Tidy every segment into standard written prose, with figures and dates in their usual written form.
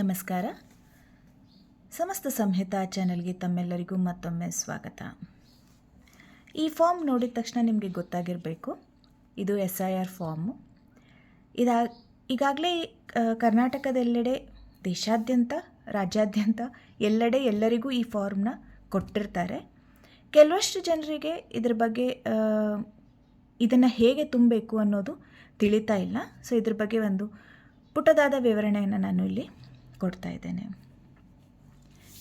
ನಮಸ್ಕಾರ. ಸಮಸ್ತ ಸಂಹಿತಾ ಚಾನೆಲ್ಗೆ ತಮ್ಮೆಲ್ಲರಿಗೂ ಮತ್ತೊಮ್ಮೆ ಸ್ವಾಗತ. ಈ ಫಾರ್ಮ್ ನೋಡಿದ ತಕ್ಷಣ ನಿಮಗೆ ಗೊತ್ತಾಗಿರಬೇಕು, ಇದು SIR ಫಾರ್ಮು. ಈಗಾಗಲೇ ಕರ್ನಾಟಕದೆಲ್ಲೆಡೆ, ದೇಶಾದ್ಯಂತ, ರಾಜ್ಯಾದ್ಯಂತ ಎಲ್ಲೆಡೆ ಎಲ್ಲರಿಗೂ ಈ ಫಾರ್ಮ್ನ ಕೊಟ್ಟಿರ್ತಾರೆ. ಕೆಲವಷ್ಟು ಜನರಿಗೆ ಇದ್ರ ಬಗ್ಗೆ ಇದನ್ನು ಹೇಗೆ ತುಂಬಬೇಕು ಅನ್ನೋದು ತಿಳಿತಾ ಇಲ್ಲ. ಸೊ ಇದ್ರ ಬಗ್ಗೆ ಒಂದು ಪುಟ್ಟದಾದ ವಿವರಣೆಯನ್ನು ನಾನು ಇಲ್ಲಿ ಕೊಡ್ತಾ ಇದ್ದೇನೆ.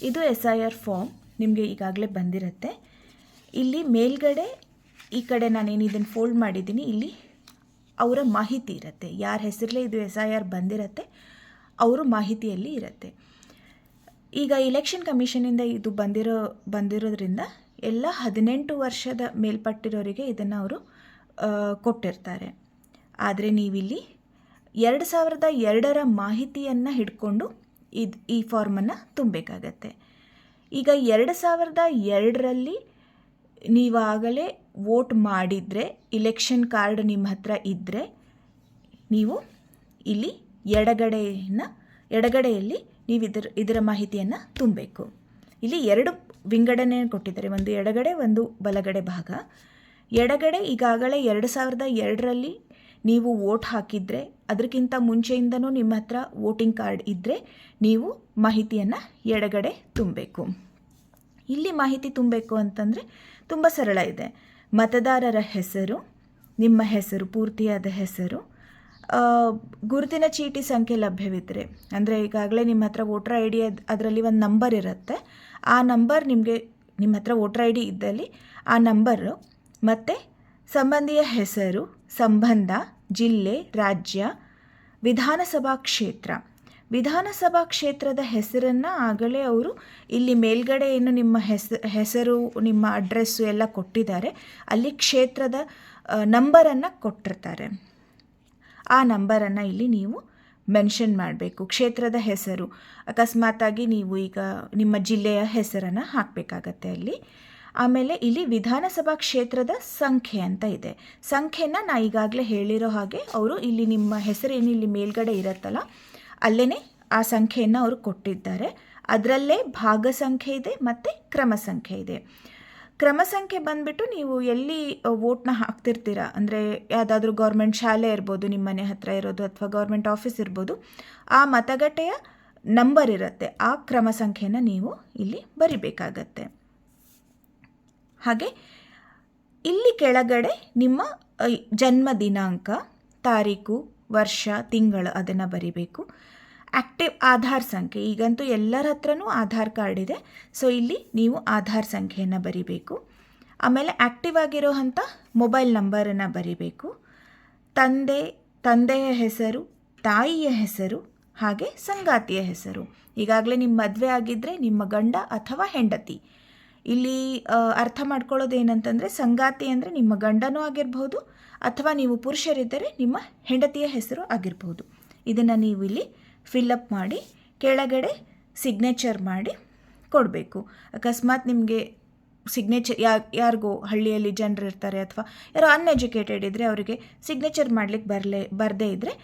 ಇದು SIR ಫಾರ್ಮ್ ನಿಮಗೆ ಈಗಾಗಲೇ ಬಂದಿರುತ್ತೆ. ಇಲ್ಲಿ ಮೇಲ್ಗಡೆ ಈ ಕಡೆ ನಾನೇನು ಇದನ್ನು ಫೋಲ್ಡ್ ಮಾಡಿದ್ದೀನಿ, ಇಲ್ಲಿ ಅವರ ಮಾಹಿತಿ ಇರುತ್ತೆ. ಯಾರ ಹೆಸರಲ್ಲೇ ಇದು SIR ಬಂದಿರುತ್ತೆ ಅವರು ಮಾಹಿತಿಯಲ್ಲಿ ಇರುತ್ತೆ. ಈಗ ಇಲೆಕ್ಷನ್ ಕಮಿಷನಿಂದ ಇದು ಬಂದಿರೋದ್ರಿಂದ ಎಲ್ಲ 18 ವರ್ಷದ ಮೇಲ್ಪಟ್ಟಿರೋರಿಗೆ ಇದನ್ನು ಅವರು ಕೊಟ್ಟಿರ್ತಾರೆ. ಆದರೆ ನೀವಿಲ್ಲಿ 2002ರ ಮಾಹಿತಿಯನ್ನು ಹಿಡ್ಕೊಂಡು ಈ ಫಾರ್ಮನ್ನು ತುಂಬಬೇಕಾಗತ್ತೆ. ಈಗ 2002ರಲ್ಲಿ ನೀವಾಗಲೇ ವೋಟ್ ಮಾಡಿದರೆ, ಕಾರ್ಡ್ ನಿಮ್ಮ ಹತ್ರ ಇದ್ದರೆ, ನೀವು ಇಲ್ಲಿ ಎಡಗಡೆಯಲ್ಲಿ ನೀವು ಇದರ ಮಾಹಿತಿಯನ್ನು ತುಂಬಬೇಕು. ಇಲ್ಲಿ 2 ವಿಂಗಡಣೆ ಕೊಟ್ಟಿದ್ದಾರೆ, ಒಂದು ಎಡಗಡೆ ಒಂದು ಬಲಗಡೆ ಭಾಗ. ಎಡಗಡೆ ಈಗಾಗಲೇ 2002ರಲ್ಲಿ ನೀವು ವೋಟ್ ಹಾಕಿದರೆ, ಅದಕ್ಕಿಂತ ಮುಂಚೆಯಿಂದನೂ ನಿಮ್ಮ ಹತ್ರ ವೋಟಿಂಗ್ ಕಾರ್ಡ್ ಇದ್ದರೆ ನೀವು ಮಾಹಿತಿಯನ್ನು ಎಡಗಡೆ ತುಂಬಬೇಕು. ಇಲ್ಲಿ ಮಾಹಿತಿ ತುಂಬಬೇಕು ಅಂತಂದರೆ ತುಂಬ ಸರಳ ಇದೆ. ಮತದಾರರ ಹೆಸರು, ನಿಮ್ಮ ಹೆಸರು, ಪೂರ್ತಿಯಾದ ಹೆಸರು, ಗುರುತಿನ ಚೀಟಿ ಸಂಖ್ಯೆ ಲಭ್ಯವಿದ್ದರೆ, ಅಂದರೆ ಈಗಾಗಲೇ ನಿಮ್ಮ ಹತ್ರ ವೋಟರ್ ID ಅದರಲ್ಲಿ ಒಂದು ನಂಬರ್ ಇರುತ್ತೆ. ಆ ನಂಬರ್ ನಿಮ್ಮ ಹತ್ರ ವೋಟರ್ ID ಇದ್ದಲ್ಲಿ ಆ ನಂಬರು, ಮತ್ತು ಸಂಬಂಧಿಯ ಹೆಸರು, ಸಂಬಂಧ, ಜಿಲ್ಲೆ, ರಾಜ್ಯ, ವಿಧಾನಸಭಾ ಕ್ಷೇತ್ರದ ಹೆಸರನ್ನು ಆಗಲೇ ಅವರು ಇಲ್ಲಿ ಮೇಲ್ಗಡೆ ಏನು ನಿಮ್ಮ ಹೆಸರು, ನಿಮ್ಮ ಅಡ್ರೆಸ್ಸು ಎಲ್ಲ ಕೊಟ್ಟಿದ್ದಾರೆ, ಅಲ್ಲಿ ಕ್ಷೇತ್ರದ ನಂಬರನ್ನು ಕೊಟ್ಟಿರ್ತಾರೆ. ಆ ನಂಬರನ್ನು ಇಲ್ಲಿ ನೀವು ಮೆನ್ಷನ್ ಮಾಡಬೇಕು. ಕ್ಷೇತ್ರದ ಹೆಸರು, ಅಕಸ್ಮಾತಾಗಿ ನೀವು ಈಗ ನಿಮ್ಮ ಜಿಲ್ಲೆಯ ಹೆಸರನ್ನು ಹಾಕಬೇಕಾಗತ್ತೆ ಅಲ್ಲಿ. ಆಮೇಲೆ ಇಲ್ಲಿ ವಿಧಾನಸಭಾ ಕ್ಷೇತ್ರದ ಸಂಖ್ಯೆ ಅಂತ ಇದೆ. ಸಂಖ್ಯೆನ ನಾ ಈಗಾಗಲೇ ಹೇಳಿರೋ ಹಾಗೆ ಅವರು ಇಲ್ಲಿ ನಿಮ್ಮ ಹೆಸರೇನು ಇಲ್ಲಿ ಮೇಲ್ಗಡೆ ಇರುತ್ತಲ್ಲ, ಅಲ್ಲೇ ಆ ಸಂಖ್ಯೆಯನ್ನು ಅವರು ಕೊಟ್ಟಿದ್ದಾರೆ. ಅದರಲ್ಲೇ ಭಾಗ ಸಂಖ್ಯೆ ಇದೆ ಮತ್ತು ಕ್ರಮ ಸಂಖ್ಯೆ ಇದೆ. ಕ್ರಮ ಸಂಖ್ಯೆ ಬಂದುಬಿಟ್ಟು ನೀವು ಎಲ್ಲಿ ವೋಟ್ನ ಹಾಕ್ತಿರ್ತೀರ, ಅಂದರೆ ಯಾವುದಾದ್ರೂ ಗೌರ್ಮೆಂಟ್ ಶಾಲೆ ಇರ್ಬೋದು, ನಿಮ್ಮ ಮನೆ ಹತ್ತಿರ ಇರೋದು, ಅಥವಾ ಗೌರ್ಮೆಂಟ್ ಆಫೀಸ್ ಇರ್ಬೋದು, ಆ ಮತಗಟ್ಟೆಯ ನಂಬರ್ ಇರುತ್ತೆ, ಆ ಕ್ರಮ ಸಂಖ್ಯೆನ ನೀವು ಇಲ್ಲಿ ಬರಿಬೇಕಾಗತ್ತೆ. ಹಾಗೆ ಇಲ್ಲಿ ಕೆಳಗಡೆ ನಿಮ್ಮ ಜನ್ಮ ದಿನಾಂಕ, ತಾರೀಕು, ವರ್ಷ, ತಿಂಗಳು ಅದನ್ನು ಬರಿಬೇಕು. ಆ್ಯಕ್ಟಿವ್ ಆಧಾರ್ ಸಂಖ್ಯೆ, ಈಗಂತೂ ಎಲ್ಲರ ಹತ್ರನೂ ಆಧಾರ್ ಕಾರ್ಡ್ ಇದೆ, ಸೊ ಇಲ್ಲಿ ನೀವು ಆಧಾರ್ ಸಂಖ್ಯೆಯನ್ನು ಬರಿಬೇಕು. ಆಮೇಲೆ ಆ್ಯಕ್ಟಿವ್ ಆಗಿರೋ ಅಂಥ ಮೊಬೈಲ್ ನಂಬರನ್ನು ಬರಿಬೇಕು. ತಂದೆಯ ಹೆಸರು, ತಾಯಿಯ ಹೆಸರು, ಹಾಗೆ ಸಂಗಾತಿಯ ಹೆಸರು. ಈಗಾಗಲೇ ನಿಮ್ಮ ಮದುವೆ ಆಗಿದ್ದರೆ ನಿಮ್ಮ ಗಂಡ ಅಥವಾ ಹೆಂಡತಿ. ಇಲ್ಲಿ ಅರ್ಥ ಮಾಡ್ಕೊಳ್ಳೋದು ಏನಂತಂದರೆ, ಸಂಗಾತಿ ಅಂದರೆ ನಿಮ್ಮ ಗಂಡನೂ ಆಗಿರ್ಬೋದು, ಅಥವಾ ನೀವು ಪುರುಷರಿದ್ದರೆ ನಿಮ್ಮ ಹೆಂಡತಿಯ ಹೆಸರು ಆಗಿರ್ಬೋದು. ಇದನ್ನು ನೀವು ಇಲ್ಲಿ ಫಿಲ್ಲಪ್ ಮಾಡಿ ಕೆಳಗಡೆ ಸಿಗ್ನೇಚರ್ ಮಾಡಿ ಕೊಡಬೇಕು. ಅಕಸ್ಮಾತ್ ನಿಮಗೆ ಸಿಗ್ನೇಚರ್ ಯಾರಿಗೋ ಹಳ್ಳಿಯಲ್ಲಿ ಜನರು ಇರ್ತಾರೆ, ಅಥವಾ ಯಾರೋ ಅನ್ಎಜುಕೇಟೆಡ್ ಇದ್ದರೆ ಅವರಿಗೆ ಸಿಗ್ನೇಚರ್ ಮಾಡಲಿಕ್ಕೆ ಬರದೇ ಇದ್ದರೆ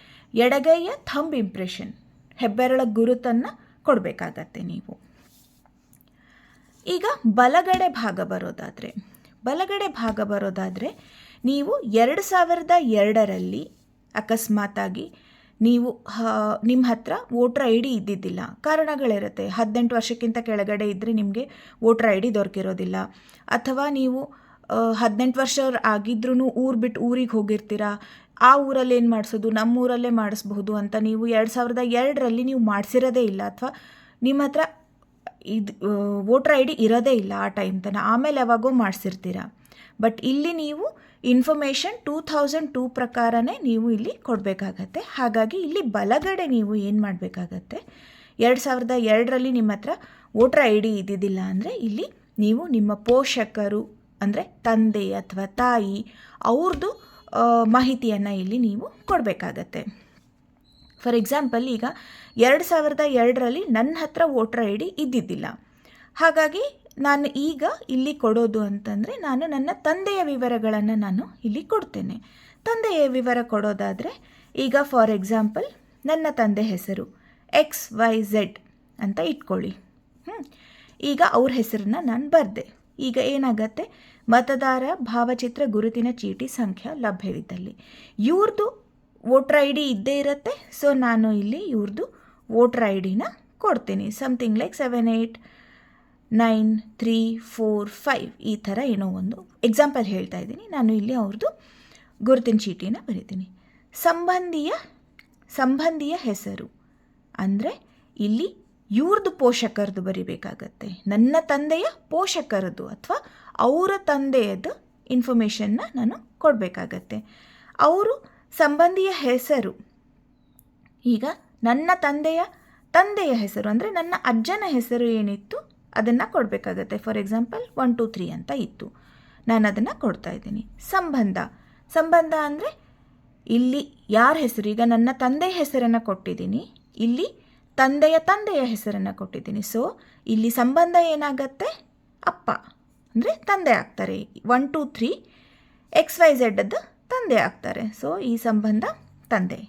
ಎಡಗೈಯ ಥಂಬ್ ಇಂಪ್ರೆಷನ್, ಹೆಬ್ಬೆರಳ ಗುರುತನ್ನು ಕೊಡಬೇಕಾಗತ್ತೆ ನೀವು. ಈಗ ಬಲಗಡೆ ಭಾಗ ಬರೋದಾದರೆ ನೀವು 2002ರಲ್ಲಿ ಅಕಸ್ಮಾತಾಗಿ ನೀವು ನಿಮ್ಮ ಹತ್ರ ವೋಟರ್ ID ಇದ್ದಿದ್ದಿಲ್ಲ, ಕಾರಣಗಳಿರುತ್ತೆ. 18 ವರ್ಷಕ್ಕಿಂತ ಕೆಳಗಡೆ ಇದ್ದರೆ ನಿಮಗೆ ವೋಟರ್ ID ದೊರಕಿರೋದಿಲ್ಲ, ಅಥವಾ ನೀವು 18 ವರ್ಷ ಆಗಿದ್ರೂ ಊರು ಬಿಟ್ಟು ಊರಿಗೆ ಹೋಗಿರ್ತೀರ, ಆ ಊರಲ್ಲಿ ಏನು ಮಾಡಿಸೋದು, ನಮ್ಮೂರಲ್ಲೇ ಮಾಡಿಸ್ಬಹುದು ಅಂತ ನೀವು 2002ರಲ್ಲಿ ನೀವು ಮಾಡಿಸಿರೋದೇ ಇಲ್ಲ, ಅಥವಾ ನಿಮ್ಮ ಹತ್ರ ವೋಟರ್ ID ಇರೋದೇ ಇಲ್ಲ ಆ ಟೈಮ್ ತನಕ, ಆಮೇಲೆ ಯಾವಾಗೋ ಮಾಡಿಸಿರ್ತೀರ. ಬಟ್ ಇಲ್ಲಿ ನೀವು ಇನ್ಫಾರ್ಮೇಷನ್ 2002 ಪ್ರಕಾರನೇ ನೀವು ಇಲ್ಲಿ ಕೊಡಬೇಕಾಗತ್ತೆ. ಹಾಗಾಗಿ ಇಲ್ಲಿ ಬಲಗಡೆ ನೀವು ಏನು ಮಾಡಬೇಕಾಗತ್ತೆ, 2002ರಲ್ಲಿ ನಿಮ್ಮ ಹತ್ರ ವೋಟರ್ ID ಇದ್ದಿದ್ದಿಲ್ಲ ಅಂದರೆ ಇಲ್ಲಿ ನೀವು ನಿಮ್ಮ ಪೋಷಕರು, ಅಂದರೆ ತಂದೆ ಅಥವಾ ತಾಯಿ, ಅವ್ರದ್ದು ಮಾಹಿತಿಯನ್ನು ಇಲ್ಲಿ ನೀವು ಕೊಡಬೇಕಾಗತ್ತೆ. ಫಾರ್ ಎಕ್ಸಾಂಪಲ್, ಈಗ 2002ರಲ್ಲಿ ನನ್ನ ಹತ್ರ ವೋಟರ್ ID ಇದ್ದಿದ್ದಿಲ್ಲ. ಹಾಗಾಗಿ ನಾನು ಈಗ ಇಲ್ಲಿ ಕೊಡೋದು ಅಂತಂದರೆ, ನಾನು ನನ್ನ ತಂದೆಯ ವಿವರಗಳನ್ನು ನಾನು ಇಲ್ಲಿ ಕೊಡ್ತೇನೆ. ತಂದೆಯ ವಿವರ ಕೊಡೋದಾದರೆ, ಈಗ ಫಾರ್ ಎಕ್ಸಾಂಪಲ್ ನನ್ನ ತಂದೆ ಹೆಸರು XYZ ಅಂತ ಇಟ್ಕೊಳ್ಳಿ. ಈಗ ಅವ್ರ ಹೆಸರನ್ನ ನಾನು ಬರೆದೆ. ಈಗ ಏನಾಗತ್ತೆ, ಮತದಾರ ಭಾವಚಿತ್ರ ಗುರುತಿನ ಚೀಟಿ ಸಂಖ್ಯೆ ಲಭ್ಯವಿದ್ದಲ್ಲಿ ಇವ್ರದ್ದು ವೋಟರ್ ಐ ಡಿ ಇದ್ದೇ ಇರುತ್ತೆ. ಸೊ ನಾನು ಇಲ್ಲಿ ಇವ್ರದ್ದು ವೋಟರ್ ಐ ಡಿನ ಕೊಡ್ತೀನಿ. ಸಮಥಿಂಗ್ ಲೈಕ್ 789345 ಈ ಥರ ಏನೋ ಒಂದು ಎಕ್ಸಾಂಪಲ್ ಹೇಳ್ತಾ ಇದ್ದೀನಿ. ನಾನು ಇಲ್ಲಿ ಅವ್ರದ್ದು ಗುರುತಿನ ಚೀಟಿನ ಬರೀತೀನಿ. ಸಂಬಂಧಿಯ ಹೆಸರು ಅಂದರೆ ಇಲ್ಲಿ ಇವ್ರದ್ದು ಪೋಷಕರದ್ದು ಬರಿಬೇಕಾಗತ್ತೆ. ನನ್ನ ತಂದೆಯ ಪೋಷಕರದ್ದು ಅಥವಾ ಅವರ ತಂದೆಯದ್ದು ಇನ್ಫಾರ್ಮೇಷನ್ನ ನಾನು ಕೊಡಬೇಕಾಗತ್ತೆ. ಅವರು ಸಂಬಂಧಿಯ ಹೆಸರು, ಈಗ ನನ್ನ ತಂದೆಯ ಹೆಸರು ಅಂದರೆ ನನ್ನ ಅಜ್ಜನ ಹೆಸರು ಏನಿತ್ತು ಅದನ್ನು ಕೊಡಬೇಕಾಗತ್ತೆ. ಫಾರ್ ಎಕ್ಸಾಂಪಲ್ 123 ಅಂತ ಇತ್ತು, ನಾನು ಅದನ್ನು ಕೊಡ್ತಾ ಇದ್ದೀನಿ. ಸಂಬಂಧ ಅಂದರೆ ಇಲ್ಲಿ ಯಾರ ಹೆಸರು, ಈಗ ನನ್ನ ತಂದೆಯ ಹೆಸರನ್ನು ಕೊಟ್ಟಿದ್ದೀನಿ, ಇಲ್ಲಿ ತಂದೆಯ ಹೆಸರನ್ನು ಕೊಟ್ಟಿದ್ದೀನಿ. ಸೊ ಇಲ್ಲಿ ಸಂಬಂಧ ಏನಾಗತ್ತೆ, ಅಪ್ಪ ಅಂದರೆ ತಂದೆ ಆಗ್ತಾರೆ. 123 XYZ ತಂದೆ ಆಗ್ತಾರೆ. ಸೊ ಈ ಸಂಬಂಧ ತಂದೆ.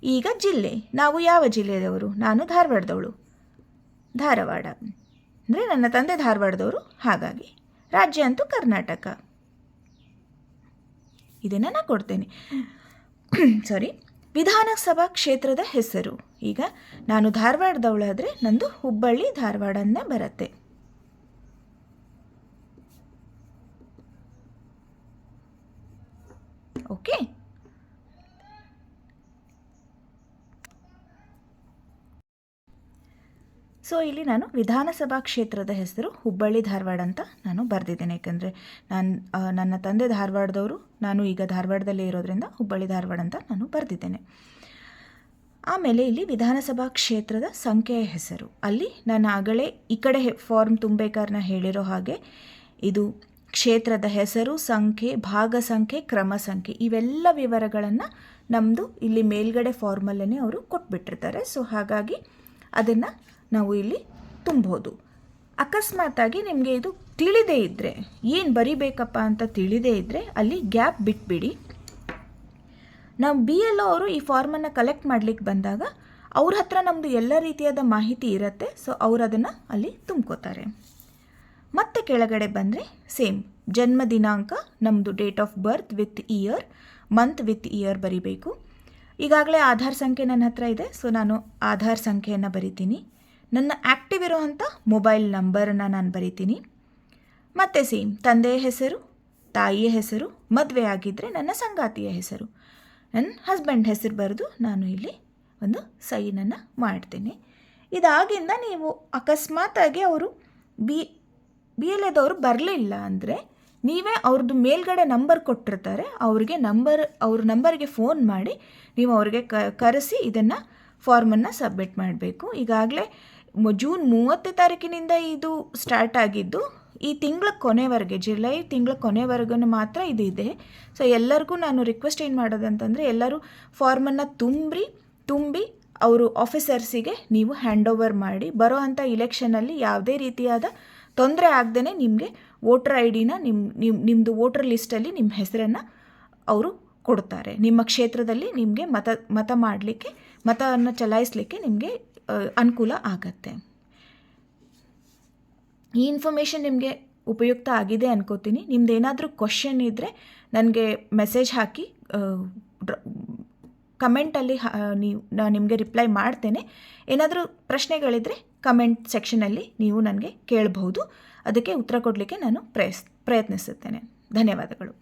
ಈಗ ಜಿಲ್ಲೆ, ನಾವು ಯಾವ ಜಿಲ್ಲೆಯದವರು, ನಾನು ಧಾರವಾಡದವಳು, ಧಾರವಾಡ ಅಂದರೆ ನನ್ನ ತಂದೆ ಧಾರವಾಡದವರು, ಹಾಗಾಗಿ ರಾಜ್ಯ ಅಂತೂ ಕರ್ನಾಟಕ. ಇದನ್ನು ನಾನು ಕೊಡ್ತೇನೆ. ವಿಧಾನಸಭಾ ಕ್ಷೇತ್ರದ ಹೆಸರು, ಈಗ ನಾನು ಧಾರವಾಡದವಳಾದರೆ ನಂದು ಹುಬ್ಬಳ್ಳಿ ಧಾರವಾಡನೇ ಬರುತ್ತೆ. ಓಕೆ, ಸೊ ಇಲ್ಲಿ ನಾನು ವಿಧಾನಸಭಾ ಕ್ಷೇತ್ರದ ಹೆಸರು ಹುಬ್ಬಳ್ಳಿ ಧಾರವಾಡ ಅಂತ ನಾನು ಬರೆದಿದ್ದೇನೆ. ಯಾಕಂದರೆ ನನ್ನ ತಂದೆ ಧಾರವಾಡದವರು, ನಾನು ಈಗ ಧಾರವಾಡದಲ್ಲೇ ಇರೋದ್ರಿಂದ ಹುಬ್ಬಳ್ಳಿ ಧಾರವಾಡ ಅಂತ ನಾನು ಬರೆದಿದ್ದೇನೆ. ಆಮೇಲೆ ಇಲ್ಲಿ ವಿಧಾನಸಭಾ ಕ್ಷೇತ್ರದ ಸಂಖ್ಯೆಯ ಹೆಸರು, ಅಲ್ಲಿ ನಾನು ಆಗಲೇ ಈ ಕಡೆ ಫಾರ್ಮ್ ತುಂಬಬೇಕಾದ್ರೆ ಹೇಳಿರೋ ಹಾಗೆ ಇದು ಕ್ಷೇತ್ರದ ಹೆಸರು, ಸಂಖ್ಯೆ, ಭಾಗ ಸಂಖ್ಯೆ, ಕ್ರಮ ಸಂಖ್ಯೆ, ಇವೆಲ್ಲ ವಿವರಗಳನ್ನು ನಮ್ಮದು ಇಲ್ಲಿ ಮೇಲ್ಗಡೆ ಫಾರ್ಮಲ್ಲೇ ಅವರು ಕೊಟ್ಬಿಟ್ಟಿರ್ತಾರೆ. ಸೊ ಹಾಗಾಗಿ ಅದನ್ನು ನಾವು ಇಲ್ಲಿ ತುಂಬೋದು. ಅಕಸ್ಮಾತಾಗಿ ನಿಮಗೆ ಇದು ತಿಳಿದೇ ಇದ್ದರೆ, ಏನು ಬರಿಬೇಕಪ್ಪ ಅಂತ ತಿಳಿದೇ ಇದ್ದರೆ ಅಲ್ಲಿ ಗ್ಯಾಪ್ ಬಿಟ್ಬಿಡಿ. ನಾವು BLO ಅವರು ಈ ಫಾರ್ಮನ್ನು ಕಲೆಕ್ಟ್ ಮಾಡಲಿಕ್ಕೆ ಬಂದಾಗ ಅವ್ರ ಹತ್ರ ನಮ್ಮದು ಎಲ್ಲ ರೀತಿಯಾದ ಮಾಹಿತಿ ಇರುತ್ತೆ. ಸೊ ಅವರು ಅದನ್ನು ಅಲ್ಲಿ ತುಂಬ್ಕೋತಾರೆ. ಮತ್ತೆ ಕೆಳಗಡೆ ಬಂದರೆ ಸೇಮ್ ಜನ್ಮ ದಿನಾಂಕ, ನಮ್ಮದು date of birth with year, month with year ಬರಿಬೇಕು. ಈಗಾಗಲೇ ಆಧಾರ್ ಸಂಖ್ಯೆ ನನ್ನ ಹತ್ರ ಇದೆ. ಸೊ ನಾನು ಆಧಾರ್ ಸಂಖ್ಯೆಯನ್ನು ಬರಿತೀನಿ. ನನ್ನ ಆ್ಯಕ್ಟಿವ್ ಇರೋವಂಥ ಮೊಬೈಲ್ ನಂಬರನ್ನು ನಾನು ಬರಿತೀನಿ. ಮತ್ತು ಸೇಮ್ ತಂದೆಯ ಹೆಸರು, ತಾಯಿಯ ಹೆಸರು, ಮದುವೆ ಆಗಿದ್ದರೆ ನನ್ನ ಸಂಗಾತಿಯ ಹೆಸರು, ನನ್ನ ಹಸ್ಬೆಂಡ್ ಹೆಸರು ಬರೆದು ನಾನು ಇಲ್ಲಿ ಒಂದು ಸೈನನ್ನು ಮಾಡ್ತೀನಿ. ಇದಾಗಿಂದ ನೀವು ಅಕಸ್ಮಾತಾಗಿ ಅವರು BLOದವರು ಬರಲಿಲ್ಲ ಅಂದರೆ ನೀವೇ ಅವ್ರದ್ದು ಮೇಲ್ಗಡೆ ನಂಬರ್ ಕೊಟ್ಟಿರ್ತಾರೆ, ಅವ್ರ ನಂಬರ್ಗೆ ಫೋನ್ ಮಾಡಿ ನೀವು ಅವ್ರಿಗೆ ಕರೆಸಿ ಇದನ್ನು ಫಾರ್ಮನ್ನು ಸಬ್ಮಿಟ್ ಮಾಡಬೇಕು. ಈಗಾಗಲೇ ಜೂನ್ 30 ತಾರೀಕಿನಿಂದ ಇದು ಸ್ಟಾರ್ಟ್ ಆಗಿದ್ದು, ಈ ತಿಂಗಳ ಕೊನೆವರೆಗೆ, ಜುಲೈ ತಿಂಗಳ ಕೊನೆವರೆಗೂ ಮಾತ್ರ ಇದು ಇದೆ. ಸೊ ಎಲ್ಲರಿಗೂ ನಾನು ರಿಕ್ವೆಸ್ಟ್ ಏನು ಮಾಡೋದಂತಂದರೆ, ಎಲ್ಲರೂ ಫಾರ್ಮನ್ನು ತುಂಬಿ ಅವರು ಆಫೀಸರ್ಸಿಗೆ ನೀವು ಹ್ಯಾಂಡ್ ಓವರ್ ಮಾಡಿ, ಬರೋ ಅಂಥ ಇಲೆಕ್ಷನಲ್ಲಿ ಯಾವುದೇ ರೀತಿಯಾದ ತೊಂದರೆ ಆಗದೇ ನಿಮಗೆ ವೋಟರ್ ಐ ಡಿನ ನಿಮ್ಮದು ವೋಟರ್ ಲಿಸ್ಟಲ್ಲಿ ನಿಮ್ಮ ಹೆಸರನ್ನು ಅವರು ಕೊಡ್ತಾರೆ. ನಿಮ್ಮ ಕ್ಷೇತ್ರದಲ್ಲಿ ನಿಮಗೆ ಮತ ಮಾಡಲಿಕ್ಕೆ, ಮತವನ್ನು ಚಲಾಯಿಸಲಿಕ್ಕೆ ನಿಮಗೆ ಅನುಕೂಲ ಆಗತ್ತೆ. ಈ ಇನ್ಫಾರ್ಮೇಷನ್ ನಿಮಗೆ ಉಪಯುಕ್ತ ಆಗಿದೆ ಅನ್ಕೋತೀನಿ. ನಿಮ್ದು ಏನಾದರೂ ಕ್ವಶನ್ ಇದ್ದರೆ ನನಗೆ ಮೆಸೇಜ್ ಹಾಕಿ, ಕಮೆಂಟಲ್ಲಿ ನಾನು ನಿಮಗೆ ರಿಪ್ಲೈ ಮಾಡ್ತೇನೆ. ಏನಾದರೂ ಪ್ರಶ್ನೆಗಳಿದ್ದರೆ ಕಮೆಂಟ್ ಸೆಕ್ಷನಲ್ಲಿ ನೀವು ನನಗೆ ಕೇಳಬಹುದು. ಅದಕ್ಕೆ ಉತ್ತರ ಕೊಡಲಿಕ್ಕೆ ನಾನು ಪ್ರಯತ್ನಿಸುತ್ತೇನೆ. ಧನ್ಯವಾದಗಳು.